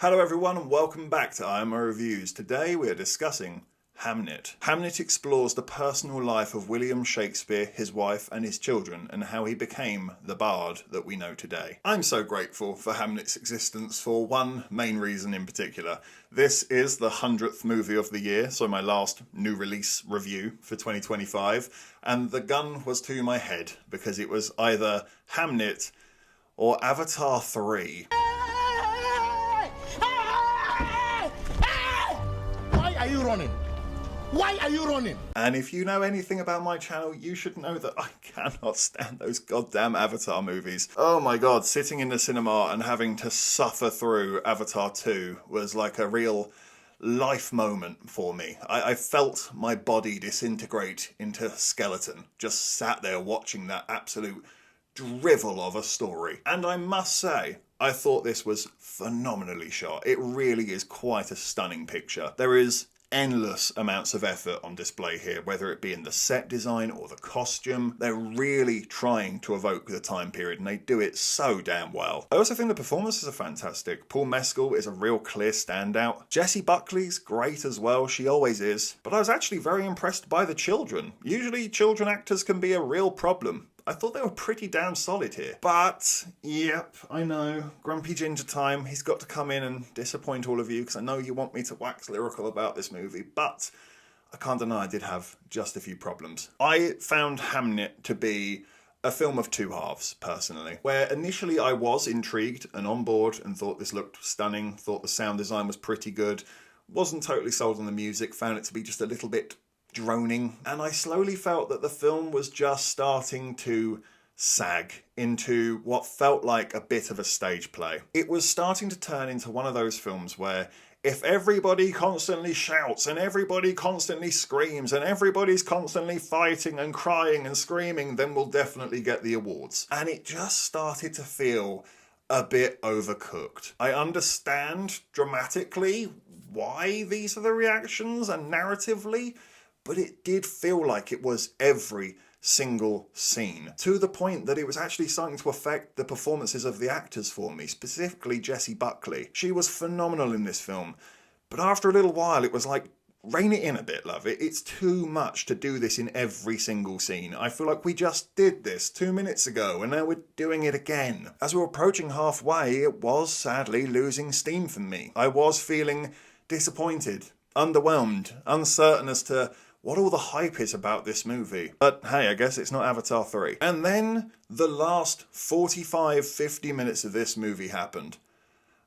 Hello everyone and welcome back to IMO Reviews. Today we are discussing Hamnet. Hamnet explores the personal life of William Shakespeare, his wife and his children, and how he became the bard that we know today. I'm so grateful for Hamnet's existence for one main reason in particular. This is the 100th movie of the year, so my last new release review for 2025, and the gun was to my head because it was either Hamnet or Avatar 3. Why are you running? Why are you running? And if you know anything about my channel, you should know that I cannot stand those goddamn Avatar movies. Oh my god, sitting in the cinema and having to suffer through Avatar 2 was like a real life moment for me. I felt my body disintegrate into a skeleton, just sat there watching that absolute drivel of a story. And I must say, I thought this was phenomenally shot. It really is quite a stunning picture. There is endless amounts of effort on display here, whether it be in the set design or the costume. They're really trying to evoke the time period and they do it so damn well. I also think the performances are fantastic. Paul Mescal is a real clear standout. Jessie Buckley's great as well, she always is. But I was actually very impressed by the children. Usually children actors can be a real problem. I thought they were pretty damn solid here. But, yep, I know, Grumpy Ginger time, he's got to come in and disappoint all of you because I know you want me to wax lyrical about this movie, but I can't deny I did have just a few problems. I found Hamnet to be a film of two halves, personally, where initially I was intrigued and on board and thought this looked stunning, thought the sound design was pretty good, wasn't totally sold on the music, found it to be just a little bit droning, and I slowly felt that the film was just starting to sag into what felt like a bit of a stage play. It was starting to turn into one of those films where if everybody constantly shouts and everybody constantly screams and everybody's constantly fighting and crying and screaming, then we'll definitely get the awards. And it just started to feel a bit overcooked. I understand dramatically why these are the reactions and narratively, but it did feel like it was every single scene, to the point that it was actually starting to affect the performances of the actors for me, specifically Jessie Buckley. She was phenomenal in this film, but after a little while it was like, rein it in a bit, love. It's too much to do this in every single scene. I feel like we just did this 2 minutes ago and now we're doing it again. As we were approaching halfway, it was sadly losing steam for me. I was feeling disappointed, underwhelmed, uncertain as to what all the hype is about this movie. But hey, I guess it's not Avatar 3. And then the last 45-50 minutes of this movie happened.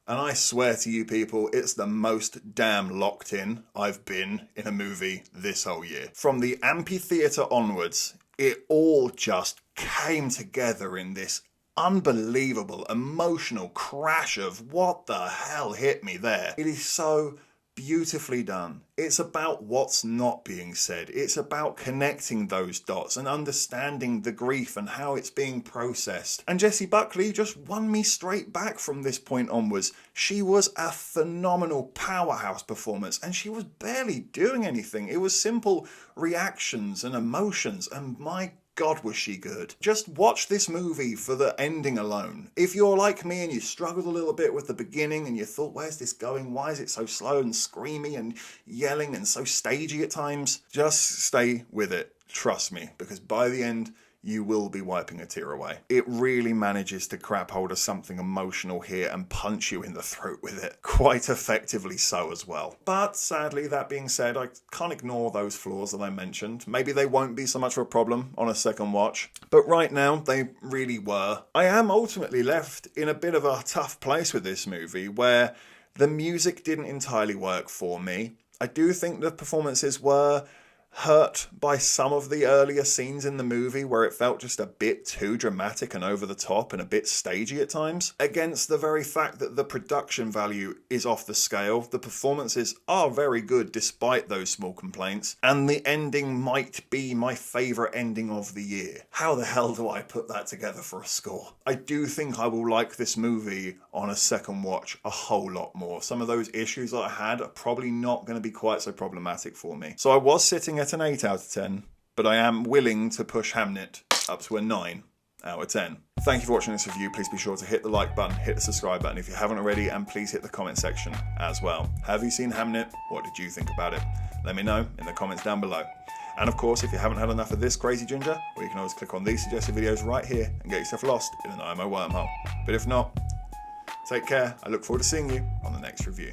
And I swear to you people, it's the most damn locked in I've been in a movie this whole year. From the amphitheatre onwards, it all just came together in this unbelievable emotional crash of what the hell hit me there. It is so beautifully done. It's about what's not being said. It's about connecting those dots and understanding the grief and how it's being processed. And Jessie Buckley just won me straight back from this point onwards. She was a phenomenal powerhouse performance and she was barely doing anything. It was simple reactions and emotions, and my God, was she good. Just watch this movie for the ending alone. If you're like me and you struggled a little bit with the beginning and you thought, where's this going? Why is it so slow and screamy and yelling and so stagey at times? Just stay with it. Trust me, because by the end, you will be wiping a tear away. It really manages to grab hold of something emotional here and punch you in the throat with it. Quite effectively so as well. But sadly, that being said, I can't ignore those flaws that I mentioned. Maybe they won't be so much of a problem on a second watch, but right now they really were. I am ultimately left in a bit of a tough place with this movie where the music didn't entirely work for me. I do think the performances were hurt by some of the earlier scenes in the movie where it felt just a bit too dramatic and over the top and a bit stagey at times. Against the very fact that the production value is off the scale, the performances are very good despite those small complaints, and the ending might be my favourite ending of the year. How the hell do I put that together for a score? I do think I will like this movie on a second watch a whole lot more. Some of those issues that I had are probably not going to be quite so problematic for me. So I was sitting at an 8 out of 10, but I am willing to push Hamnet up to a 9 out of 10. Thank you for watching this review. Please be sure to hit the like button, hit the subscribe button if you haven't already, and please hit the comment section as well. Have you seen Hamnet? What did you think about it? Let me know in the comments down below. And of course, if you haven't had enough of this crazy ginger, well, you can always click on these suggested videos right here and get yourself lost in an IMO wormhole. But if not, take care. I look forward to seeing you on the next review.